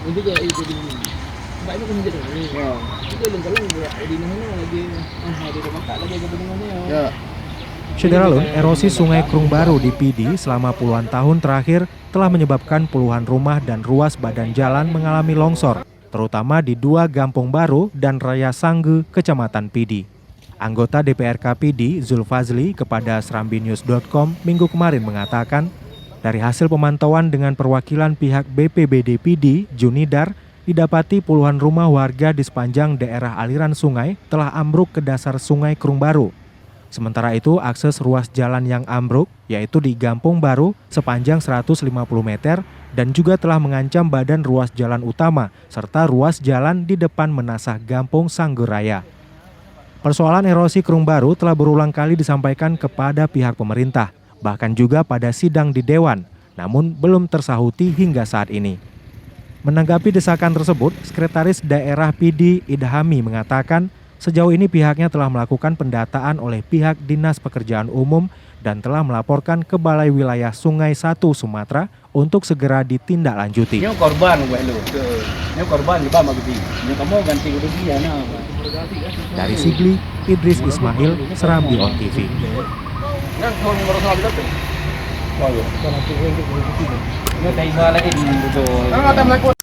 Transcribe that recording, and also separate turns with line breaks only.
Hindi kaya jadi Mbak ini kemudian ini.
Ya.
Itu yang kalau di mana lagi di rumah tak lagi kebenarannya.
Ya.
Syederalun, erosi Sungai Krung Baru di Pidi selama puluhan tahun terakhir telah menyebabkan puluhan rumah dan ruas badan jalan mengalami longsor, terutama di dua Gampong Baru dan Raya Sangge, Kecamatan Pidi. Anggota DPRK Pidi, Zulfazli, kepada SerambiNews.com Minggu kemarin mengatakan, dari hasil pemantauan dengan perwakilan pihak BPBD Pidi, Junidar, didapati puluhan rumah warga di sepanjang daerah aliran sungai telah ambruk ke dasar Sungai Krung Baru. Sementara itu, akses ruas jalan yang ambruk, yaitu di Gampong Baru sepanjang 150 meter dan juga telah mengancam badan ruas jalan utama serta ruas jalan di depan menasah Gampong Sangge Raya. Persoalan erosi Krung Baru telah berulang kali disampaikan kepada pihak pemerintah, bahkan juga pada sidang di Dewan, namun belum tersahuti hingga saat ini. Menanggapi desakan tersebut, Sekretaris Daerah Pidi Idhami mengatakan, sejauh ini pihaknya telah melakukan pendataan oleh pihak Dinas Pekerjaan Umum dan telah melaporkan ke Balai Wilayah Sungai 1 Sumatera untuk segera ditindaklanjuti.
Ini korban gue lu. Ini korban di bawah gede. Ini kamu ganti kerugian nah.
Dari Sigli, Idris Ismail, Serambi On TV.
Yang kalau ngurus lagi tuh. Oh iya. Ini tadi lagi di betul.